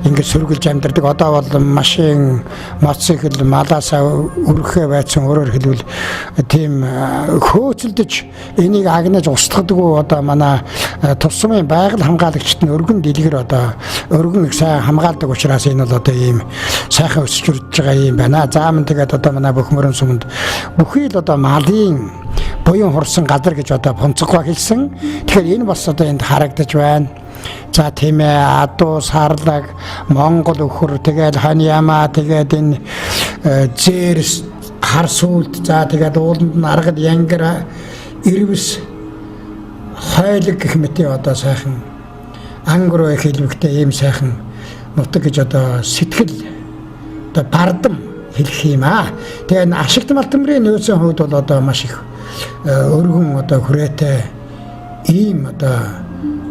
ингээд сөргөлж амьдардаг. Одоо бол машин, мотоцикл, малаасаа өргөхөө байцсан өөрөөр хэлбэл тийм хөөцөлдөж энийг агнаж устгадаггүй одоо манай тусмын байгаль хамгаалагчид нь өргөн дэлгэр одоо өргөн их сайн хамгаалдаг учраас энэ бол одоо ийм сайхан өсөж үрж байгаа юм байна. Заамн тэгээд одоо манай Бөхмөрөн суманд бүхий л одоо малын буян хурсан газар гэж одоо фонцгоо хэлсэн. Тэгэхээр энэ бас одоо энд харагдаж байна. За тийм ээ адуу сарлаг Монгол өхөр тэгээд ханьяма тэгээд энэ зээрс хар сүлд за тэгээд ууланд нь аргад янгар ирвэс хойлог гэх мэт одоо сайхан ангро хэлбэгтэй ийм сайхан нутаг гэж одоо сэтгэл одоо бардам хэлэх юм аа. Тэгээд ашигт малтмрын нөөцийн хувьд бол одоо маш их өргөн одоо хүрээтэй ийм одоо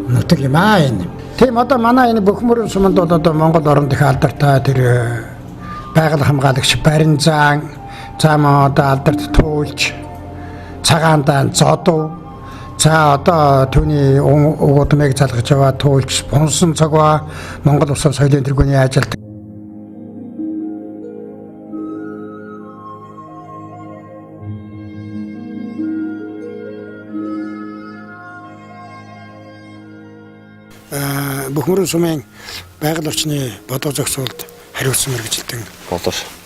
нутаг юм аа энэ. Тийм одоо манай энэ Бөхмөрөн суманд бол одоо Монгол оронд их алдартай тэр байгаль хамгаалагч Баринзан цаамаа одоо алдарт туулж цагаандаан зодов за одоо түүний угуудмыг залгаж яваа туулж бонсон цагва Монгол улсын соёлын тэргүүний ажилд Бөхмөрөн сумын байгаль орчны бодоо зохицуулалт хариуцсан мэргэжилтэн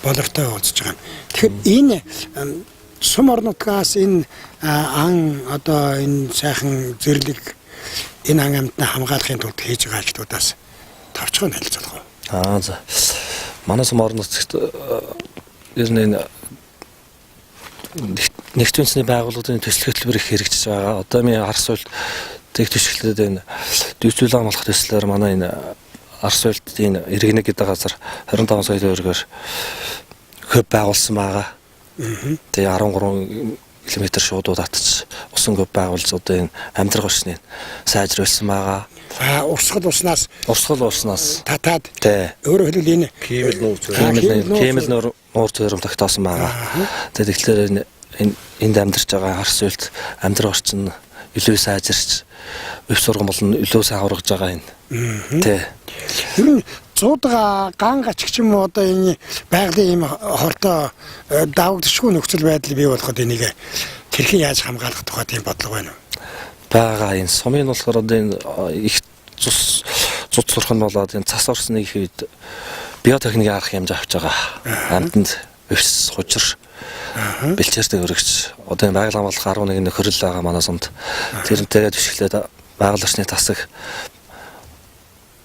болортой уулзж байгаа. Тэгэхээр энэ сум орнотгаас энэ ан одоо энэ сайхан зэрлэг энэ ан амьтнаа хамгаалахын тулд хийж байгаа ажлуудаас товчхон хэлцүүлэх үү? За. Манай сум орнотгт ер нь нэгт үндэсний байгууллагын төсөл хөтөлбөр их хэрэгжиж байгаа. Одоо миний хар суул тэг төсөөлөд энэ дүүцүүлэн болох төслөөр манай энэ Арс улсын иргэнэ гэдэг газар 25 сая төгрөгөөр хөв байгуулсан байгаа. Тэгээ 13 км шуудууд татчих усан хөв байгуулж одоо энэ амьдрах орчныг сайжруулсан байгаа. Урсгал уснаас татаад өөрөөр хэлбэл энэ кемэл нуур төрөм тогтоосон байгаа. Тэгэхээр энд амьдарч байгаа Арс улсд амьдрах орчин илүү сайжирч өв сургам болон илүү сайхургаж байгаа энэ. Ер нь зуудаага ган гачч юм уу одоо энэ байгалийн ийм хортой давагдчихгүй нөхцөл байдал бий болоход энийг тэрхэн яаж хамгаалах тухай тийм бодлого байна уу? Бага энэ сумын болохоор одоо энэ их цус сурах нь болоод энэ цас орсны их үед биотехник арга хэмжээ авч байгаа. Амьтанд өвс хужир бэлчээртэй өргөж одоо энэ байгаль хамгаалах 11 нөхрөл байгаа манай сумд. Тэрнтэйгээ төсөглөөд байгаль орчны тасаг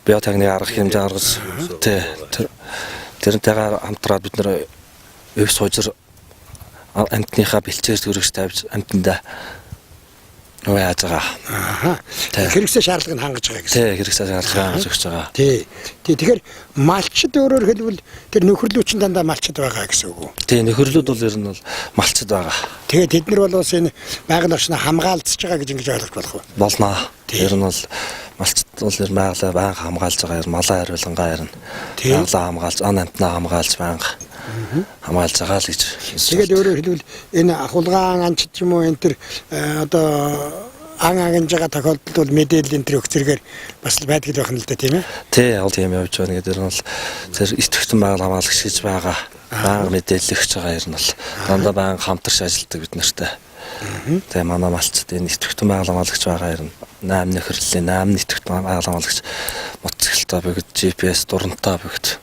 биотехник арга хэмжээ гаргаж тэрнтэйгээ хамтраад бид нэр өвс хужир амьтныхаа бэлчээрт өргөж тавьж амьтандаа яаж байгаа. Хэрэгсээ шаардлагыг хангаж байгаа гэсэн. Хэрэгсээ шаардлагыг хангаж өгч байгаа. Тэгэхээр малчд өөрөөр хэлбэл тэр нөхөрлүүчин дандаа малчд байгаа гэсэн үг үү? Нөхөрлүүд бол ер нь бол малчд байгаа. Тэгээд тэд нар бол бас энэ байгаль орчныг хамгаалцж байгаа гэж ингэж ойлгож болох уу? Болно. Ер нь бол малчд бол ер нь байгалаа байнга хамгаалж байгаа. Ер нь малаа хариулангаа ер нь байгалаа хамгаалж, ан амьтнаа хамгаалж байнга хамгаалж байгаа л гэж. Тэгээд өөрөөр хэлбэл энэ ахулгаан анчд ч юм уу энэ төр одоо ан агнж байгаа тохиолдолд бол мэдээлэл энэ төр өгч зэрэгээр бас л байдаг байх нь л да тийм ээ. Бол тийм явж байгаа. Ингээд ер нь бол тэр идэвхтэн байгаль хамгаалагч гэж байгаа. Байнга мэдээлэл өгч байгаа ер нь бол дандаа байнга хамтарч ажилладаг бид нартай. Тэгээ манай малчд энэ идэвхтэн байгаль хамгаалагч байгаа ер нь 8 нөхөрлөлийн 8 идэвхтэн байгаль хамгаалагч мотоциклтай бүгд GPS дурантай бүгд.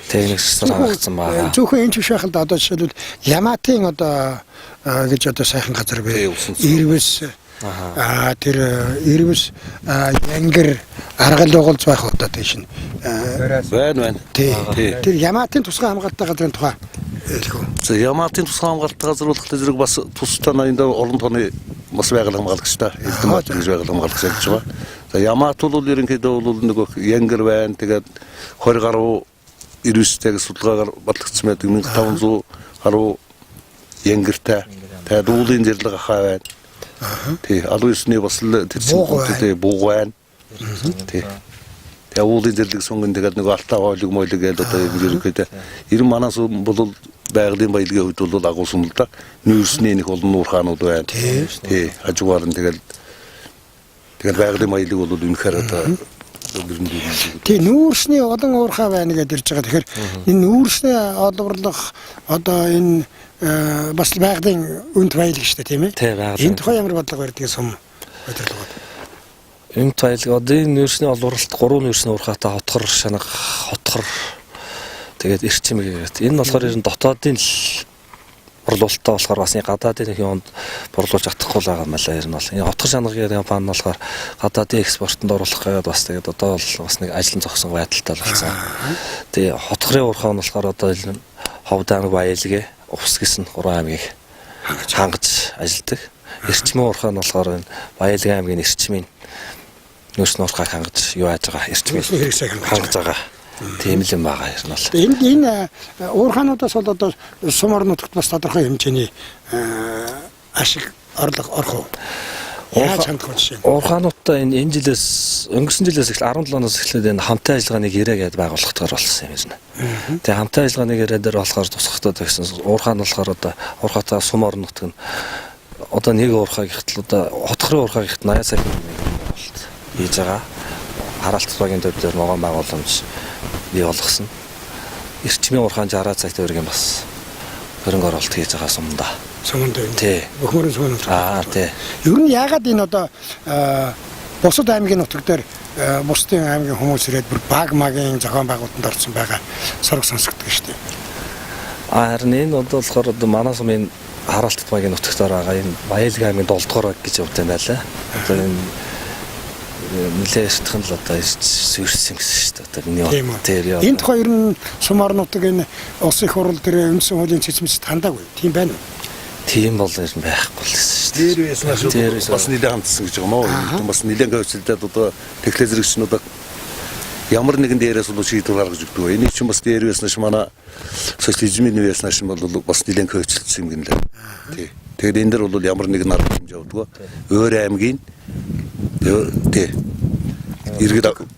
Техник хангацсан байгаа. Зөвхөн энэ ч биш байхад одоо жишээлбэл Яматын одоо гэж одоо сайхан газар бай. Ирвэс тэр ирвэс янгэр аргал угалж байх одоо тийш нь. Байна. Тэр Яматын тусгай хамгаалалттай газрын тухай хэлэхүү. Яматын тусгай хамгаалалттай газар болох зэрэг бас тустай нарийнда орон тооны бас байгаль хамгаалагчтай эрдэм бат гэж байгаль хамгаалагч гэж байгаа. Ямат бол ерөнхийдөө бол нэг янгэр байна. Тэгээд 20 гаруй ирвэстэйг судалгаагаар батлагдсан байдаг 1500 гаруй янгэртэй. Тэгээд уулын зэрлэг ахаа байна. Алуу ёсны бас л тэр бууг байна. Тэгээд уулын зэрлэг сунган тэгээд нэг алтаа хойлог мойлог гэдэг одоо ерөнхийдөө 90 манаас бол байгалийн баялагын хувьд бол агуулсан л да. Нүүрсний нэг олон нуурхаанууд байна. Хажуугаар нь тэгээд байгалийн баялаг бол үнэхээр одоо нүүрсний олон уурхай байна гэдээ ирж байгаа. Тэгэхээр энэ нүүрсний олборлох одоо энэ бас байгалийн үнд баялаг шүү дээ тийм ээ. Энэ тухай ямар бодлого барьдаг сум удирдлагууд? Энэ баялаг одоо энэ нүүрсний олборлолт 3 нүүрсний уурхайтай хотгор шанаг хотгор тэгээд эрчим гэдэг. Энэ болохоор ер нь дотоодын борлуулалтаа болохоор бас гадаадын юунд борлуулж чадахгүй байгаа юм байна. Ер нь бол энэ хотгор шангагийн компани нь болохоор гадаадын экспортод оруулах гэдэг бас тэгээд одоо бол бас нэг ажлын зогсон байдалтай болсон. Тэгээ хотгорын уурхай нь болохоор одоо ховд аймаг баялаг ус гэсэн 3 аймгийг хангаж ажилладаг. Эрчмийн уурхай нь болохоор энэ баялаг аймгийн эрчмийн нөөцийн уурхайг хангаж юу яаж байгаа эрчмийн хэрэгсээ хангаж байгаа. Тийм л юм байгаа юм бол. Энэ уурхаануудаас бол одоо сум орнуудад бас тодорхой хэмжээний ашиг орлого орох уу? Яаж хандах вэ жишээ? Уурхаануудаа энэ жилээс өнгөрсөн жилээс эхлээд 17-оос эхлээд энэ хамтын ажиллагааны гэрээ гэдээ байгуулагдгаар болсон юм байна. Тэгээ хамтын ажиллагааны гэрээ дээр болохоор тусгахтаа гэсэн уурхаан болохоор одоо уурхаатай сум орнууд нь одоо нэг уурхай гихтэл одоо хотгорын уурхай гихт 80 сая болт хийж байгаа. Хараалт цагийн төвдөр ногоон байгууламж бий болгосон. Эрчмийн уурхаан 60 цаг төгрөгийн бас хөрөнгө оруулалт хийж байгаа сумда. Сумд байна. Бөхмөрөн сумд. Ер нь яагаад энэ одоо бусад аймгийн нутаг дээр бусдын аймгийн хүмүүс ирээд бүр баг магийн зохион байгуулалтанд орсон байгаа сураг сонсогддог шүү дээ. Харин энэ болохоор одоо манай сумын хараалт цагийн нутагт байгаа энэ Баялаг аймгийн 7 дугаар баг гэж явдаг юм байлаа. Одоо энэ нэлээд эртхэн л одоо сүрсэн гэсэн шүү дээ. Одоо миний энэ тухай ер нь сум орнуудыг энэ улс их хурл дээр үндсэн хуулийн цэцмэд хандаагүй. Тийм байна уу? Тийм бол ер нь байхгүй л гэсэн шүү дээ. Дээрээс бас нэлээд хандсан гэж байгаа мó. Бас нэлээд хөвцөлдөд одоо техник зэрэгчнүүд ямар нэгэн дээрээс бол шийдвэр гаргаж өгдөг. Энийг чинь бас дээрээс нь манай социализмын үеэс нь бол бас нэлээд хөвцөлдсөн юм гинлээ. Тий. Тэгээд энэ дэр бол ямар нэгэн арга хэмжээ явдаг. Өөр аймгийн тий.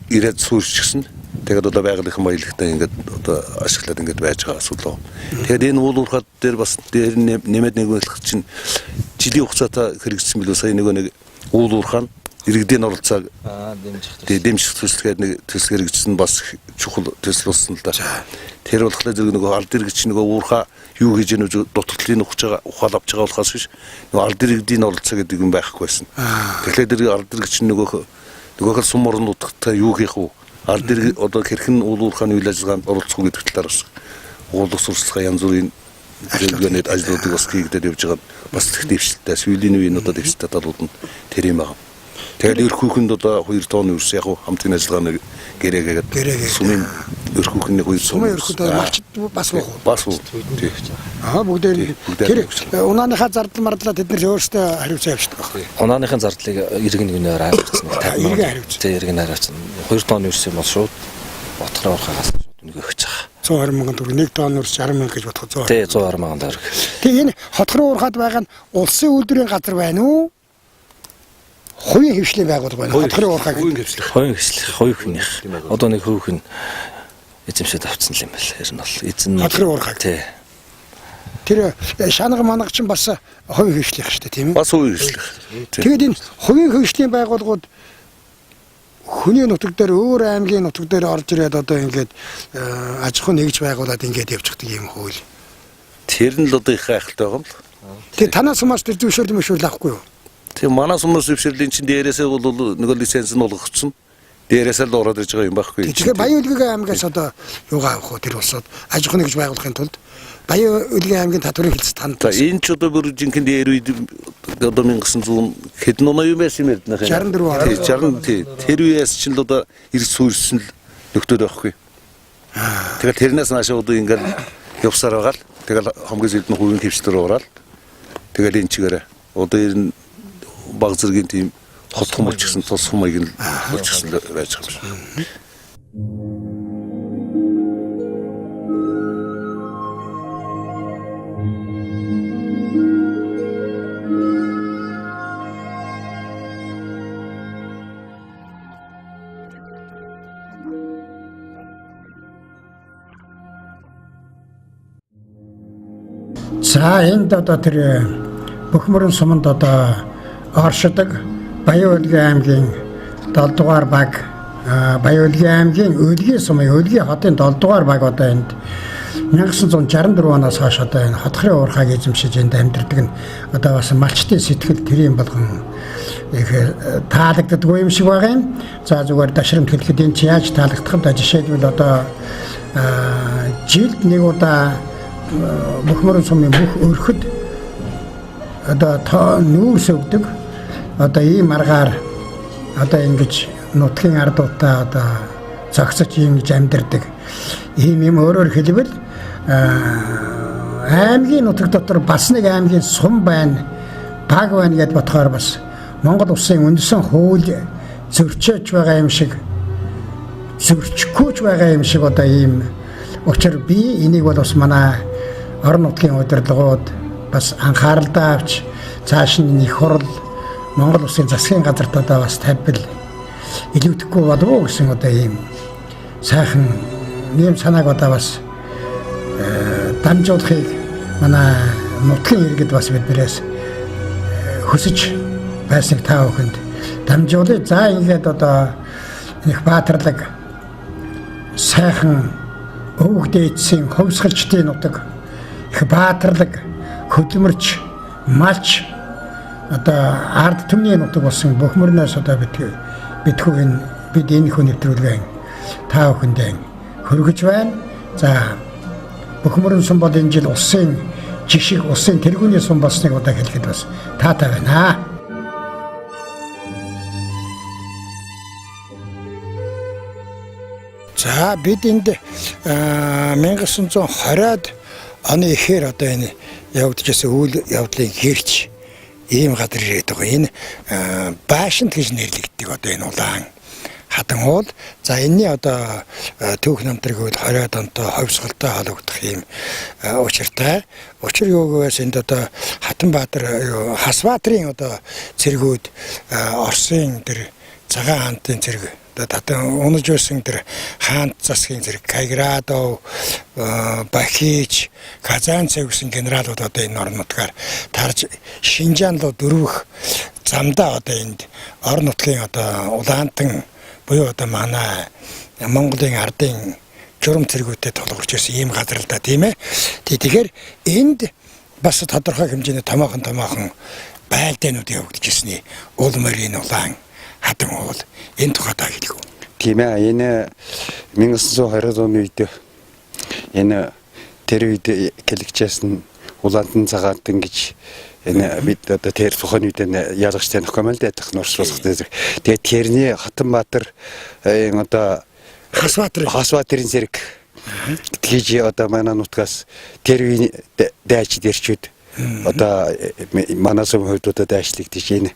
Ирээд сүрчгсэн. Тэгээд одоо байгалийнхын баялагтай ингээд одоо ашиглаад ингээд байж байгаа асуудал. Тэгээд энэ уул уурхай дээр бас дээр нэмээд нэгүүлэх чинь жилийн хугацаатай хэрэгжсэн билүү сая нэг уул уурхай иргэдийн оролцоог дэмжих төсөл гэдэг нэг төсөл хэрэгжсэн бас чухал төсөл болсон л да. Тэр болохоор зэрэг нөгөө алд иргэч нөгөө уурхай юу хийж яах вэ дутагдлын ухаал авч байгаа болохоос биш нөгөө алд иргэдийн оролцоо гэдэг юм байхгүй байсан. Тэгэхээр тэр алд иргэч нөгөөх сум орон нутагтаа юу хийх вэ? Алд иргэд одоо хэрхэн уул уурхайны үйл ажиллагаанд оролцох гэдэг талаар бас уулах сурталчилгаа янз бүрийн зөвлөгөөний ажлуудыг бас хийгдээд явж байгаа бас их дэвшилттэй сүүлийн үеийн одоо дэвшилттэй талууд нь тэр юм аа. Тэгээд өрхүүхэнд одоо 2 тонн өрс яг хамтын ажиллагааны гэрээгээд сумын өрхүүхний 2 сумын өрхөд малчд бас уу. Бас уу. Бүгдээр тэр унааныхаа зардал мардлаа тэд нар өөрсдөө хариуцсан явчихдаг байхгүй. Унааныхын зардлыг иргэн нэгнээр хариуцсан. Иргэн хариуцсан. Тэг иргэн хариуцсан. 2 тонн өрс юм бол шууд ботхроо урхагаас шууд нөгөөгч байгаа. 120 мянган төгрөг 1 тонн өрс 60 мянга гэж бодоход 100. Тий 120 мянган төгрөг. Тэг энэ хотхроо урхад байгаа нь улсын үйлдвэрийн газар байна уу? Хувийн хвшлийн байгууллага байна. Хотхроо урхаг. Хувийн хувийнхнийх. Одоо нэг хувийнх нь эзэмшээд авцсан юм байна. Ер нь бол эзэн нь хотхроо урхаг. Тий. Тэр шанага манага чинь бас хувийн хвшлийнх шүү дээ тийм ээ. Бас хувийн хвшлийнх. Тэгээд энэ хувийн хвшлийн байгууллагууд хүний нутаг дээр өөр аймгийн нутаг дээр орж ирээд одоо ингээд аж ахуй нэгж байгуулад ингээд явчихдаг юм хөөе. Тэр нь л одоо их гайхалтай байгаа юм л. Тэгээд танаас хүмүүс тэр зөвшөөрөл авахгүй юу? Тийм манаас хүмүүс зөвшөөрлийн чинь дээрээсээ бол нэг лиценз нь олгогдсон. Дээрээсээ л ороод ирж байгаа юм байхгүй. Тэгэхээр Баян Улгийн аймгаас одоо юугаа авах вэ тэр улсууд аж ахуй нэгж байгуулахын тулд Баян Улгийн аймгийн татврын хэлцэд хандсан. Энэ ч одоо бүр жинхэнэ дээр үед одоо 1900 хэдэн оны юм байсан юм ярднах юм. 64 он. Тий. Тэр үеэс чинь л одоо ирс суурьсан л нөхдөд байхгүй. Тэгэхээр тэрнээс наашаа одоо ингээд явсаар байгаа л тэгэл хамгийн зөвд нь хувийн хвшлэр ороод тэгэл энэ чигээрээ одоо энэ баг зэргийн тийм хотхон болчихсон тус хумайг нь болчихсон байж байгаа юм. За энд одоо тэр Бохморон суманд одоо оршдог Баян Улгийн аймгийн 7 дугаар баг Баян Улгийн аймгийн Өлгийн сумын Өлгийн хотын 7 дугаар баг одоо энд 1964 оноос хойш одоо энэ хотхрын уурхайг эзэмшиж энд амьдардаг нь одоо бас малчтын сэтгэл тэрийн болгон их таалагддаггүй юм шиг байгаа юм. За зүгээр дашрамт хэлэхэд энэ чи яаж таалагдах вэ? Жишээлбэл одоо жилд нэг удаа Бохморон сумын бүх өрхөд одоо нүүрс өгдөг. Одоо ийм аргаар одоо ингэж нутгийн ардуудаа одоо зогсож ингэж амьдардаг. Ийм юм өөрөөр хэлбэл аймгийн нутаг дотор бас нэг аймгийн сум байна, баг байна гэдээ бодохоор бас Монгол улсын үндсэн хууль зөрчиж байгаа юм шиг зөрчихгүйж байгаа юм шиг одоо ийм учир би энийг бол бас манай орон нутгийн удирдлагууд бас анхааралтай авч цааш нь их хурл Монгол улсын засгийн газарт одоо бас тавьбал илүүдэхгүй болов уу гэсэн одоо ийм сайхан нэм санааг одоо бас дамжуулахыг манай нутгийн иргэд бас биднээс хүсэж байсныг та бүхэнд дамжуулъя. За ингээд одоо их баатарлаг сайхан өвөг дээдсийн хувьсгалчдын нутаг их баатарлаг хөдөлмөрч малч одоо ард түмний нутаг болсон Бохморноос одоо бид энэ хүн нэвтрүүлгэн та бүхэндээ хөргөж байна. За Бохморон сум бол энэ жил улсын жишг улсын тэргүүний сум болсныг одоо хэлэхэд бас таатай байна. За бид энд 1920-ад оны ихээр одоо энэ явагдчихсан үйл явдлын хэрч ийм газар ирээд байгаа. Энэ баашинт гэж нэрлэгддэг одоо энэ улаан хатан уул. За энэний одоо түүх намтрыг үл 20-аад онтой ховсголтой холбогдох ийм учиртай. Учир юу гэвээс энд одоо Хатанбаатар Хасбаатарын одоо цэргүүд Оросын тэр цагаан хаантын цэрэг татан унаж байсан тэр хаант засгийн зэрэг Кайградов, Бахич, Казанцев гэсэн генералууд одоо энэ орон нутгаар тарж Шинжаан руу дөрвөх замдаа одоо энд орон нутгийн одоо улаантан буюу одоо манай Монголын ардын журам цэргүүдэд тулгуурч ирсэн ийм газар л да, тийм ээ. Тэгэхээр энд бас тодорхой хэмжээний томоохон байлдаанууд явагдаж ирсний улмарын улаан хатан уул энэ тухайдаа хэлэх үү. Тийм ээ. Энэ 1920 оны үед энэ тэр үед гэлэгчсэн улаантан цагаантан гэж энэ бид одоо тэр тухайн үед ялгчтай нөхөмөл дэх нурсуулах. Тэгээд тэрний Хатанбаатар одоо Хасбаатарын зэрэг гэж одоо манай нутгаас тэр үеийн дайчид ирчүүд одоо манай сүм хойдуудад дайчлагдаж энэ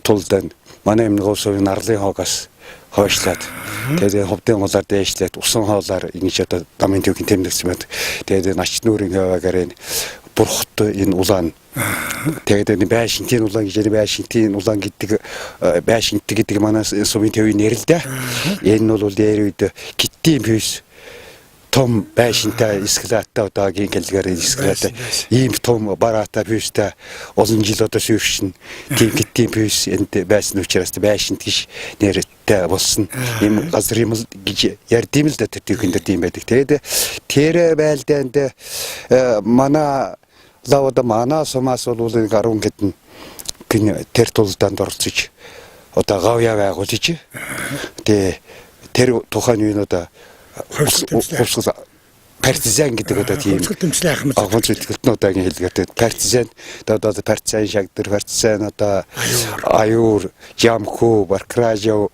тулд манай өмнө говсовын арлын хоогоос хойшлаад тэгээд ховдын голаар дайшлаад усан хоолоор ингэж одоо дамын төвийн тэмдэгсэн мэт тэгээд нач нүрийн хаваагаар энэ бурхт энэ улаан тэгээд энэ байшинтын улаан гэж байшинтын улаан гэдэг манай сувын төвийн нэр л да. Энэ нь бол дээр үед гитийн пюс том байшинтай эсгэлаатаа одоогийн гэлгээр эсгэлаатай ийм том бараата пюстай олон жил одоо сүйршин тийм гитийн пюс энд байсан учраас байшинт гэж нэртэй болсон. Ийм газар юм л гэж ярьдим л да тэр төвхөн дээр тийм байдаг. Тэгээд тэр байлдаанд манай лавда манай сумаас бол 10 хэдэн гин тэр тулдаанд орцож одоо гавьяа байгуулж тэр тухайн үеийн одоо партизан гэдэг одоо тийм агуулж хөтөлтнүүдийн хэлгээтэй партизан одоо партизан шагдар партизан одоо аюур жамху баркражо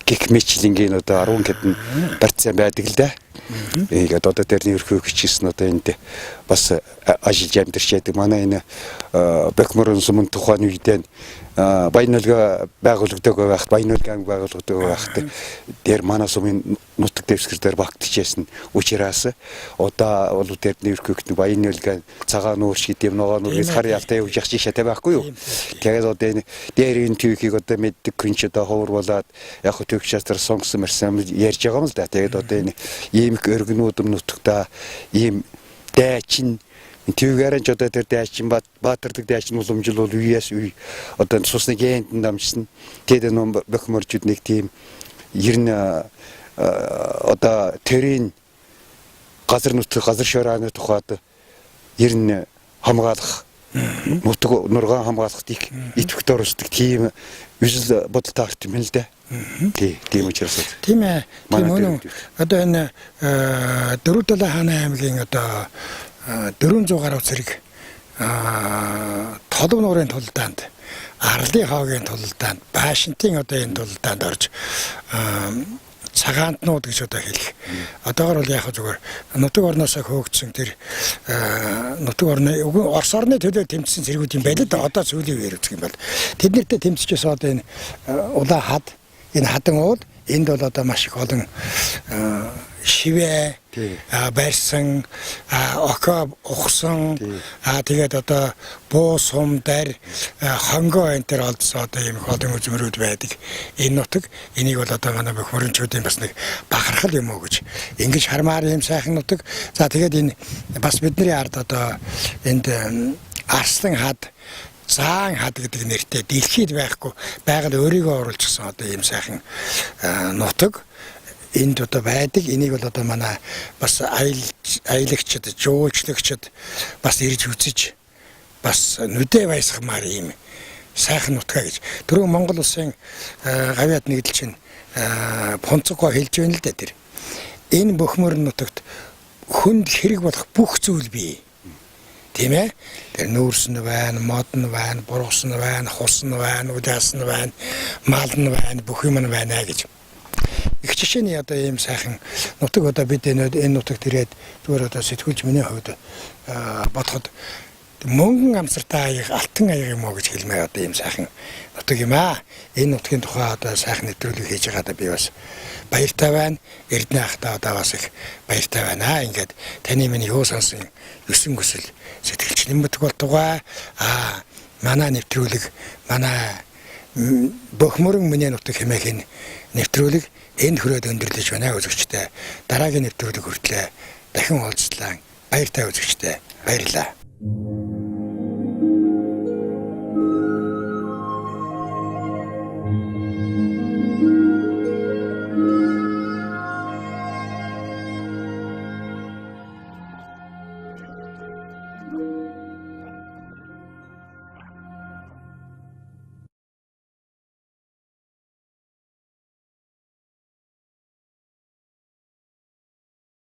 гих мэчлингийн одоо 10 хэдэн партизан байдаг л да. Тэгээд одоо тэрний өрхөө гिचсэн одоо энд бас ажиллаж амьдарч байдаг. Манай энэ Бохморон сумын тухайн үедээ баянуулга байгуулагддаг байхад баянуулга анги байгуулагддаг байхад дээр манай сумын нутаг дэвсгэр дээр багтчихсэн учраас одоо бол тэрний өрхөөгт баянуулга цагаан нуурш гэдэг ногоон нуурс хар ялтай явж явах шатаа байхгүй юу. Тэгээд одоо энэ дээрийн төвхийг одоо мэддэг күнч одоо ховор болоод яг хөө төвч шатар сонгосон мэрсэн ярьж байгаа юм л да. Тэгээд одоо энэ ийм их өргөнүүд нутагта ийм дайчин төвгээрэн ч одоо тэр дайчин баатардаг дайчин уламжил бол үеэс үе одоо цусны гэнтэн дамжсан. Тэгээд нөө Бохморчуд нэг тийм ер нь одоо тэрийн газар нутаг газар шороаны тухайд ер нь хамгаалах нутаг нургаан хамгаалахт их идэвхтэй оролцдог тийм үжил бодолтой арт юм л да. Тийм учраас. Тийм ээ. Тийм үнэн. Одоо энэ Дөрөвдөлөө хааны аймгийн одоо 400 гаруй цэрэг толов нуурын тулдаанд, арлын хоогийн тулдаанд, байшинтын одоо энэ тулдаанд орж цагаантнууд гэж одоо хэлэх. Одоогор бол яг зүгээр нутаг орноос хөөгдсөн тэр нутаг орны Орос орны төлөө тэмцсэн цэргүүд юм байл л да. Одоо сүүлийн үеэр үзэх юм бол тэд нэртэй тэмцчихсэн одоо энэ улаан хад, энэ хатан уул энд бол одоо маш их олон шивэ барьсан око ухсан тэгээд одоо буу сум дээр хонгоо энэ төр олдсон одоо ийм олон үзмөрүүд байдаг. Энэ нутаг энийг бол одоо манай Бохморончуудын бас нэг бахархал юм уу гэж ингэж хармаар юм сайхан нутаг. За тэгээд энэ бас бидний ард одоо энд Арслан хад, Заан хад гэдэг нэртэй дэлхийд байхгүй байгаль өөрийгөө оруулчихсан одоо ийм сайхан нутаг энд одоо байдаг. Энийг бол одоо манай бас аялагчид, жуулчлагчид бас ирж үзэж бас нүдэ баясгамаар ийм сайхан нутгаа гэж. Түрүү Монгол улсын гавьяат нэгдэл чинь Фунцоггоо хэлж байна л да тэр. Энэ Бохморон нутагт хүнд хэрэг болох бүх зүйл бий. Тийм ээ. Тэр нүүрс нь байна, мод нь байна, бургас нь байна, хус нь байна, удаас нь байна, мал нь байна, бүх юм нь байна гэж. Их жишээний одоо ийм сайхан нутаг одоо бид энэ нутагт ирээд зүгээр одоо сэтгүүлч миний хувьд бодоход мөнгөн амсартай аяг алтан аяг юм уу гэж хэлмээ одоо ийм сайхан нутаг юм аа. Энэ нутгийн тухай одоо сайхан нэвтрүүлэг хийж байгаадаа би бас баяртай байна. Эрдэнэ ахтаа одоо бас их баяртай байна. Ингээд таны миний юу сонсон өсөн хүсэл сэтгэлч нэмэгдэх болтугай. Манай нэвтрүүлэг манай бохморон миний нутаг хэмээх нэвтрүүлэг энд хүрээд өндөрлөж байна үзэгчтэй. Дараагийн нэвтрүүлэг хүртлээр дахин уулзлаа. Баяртай үзэгчтэй. Баярлалаа.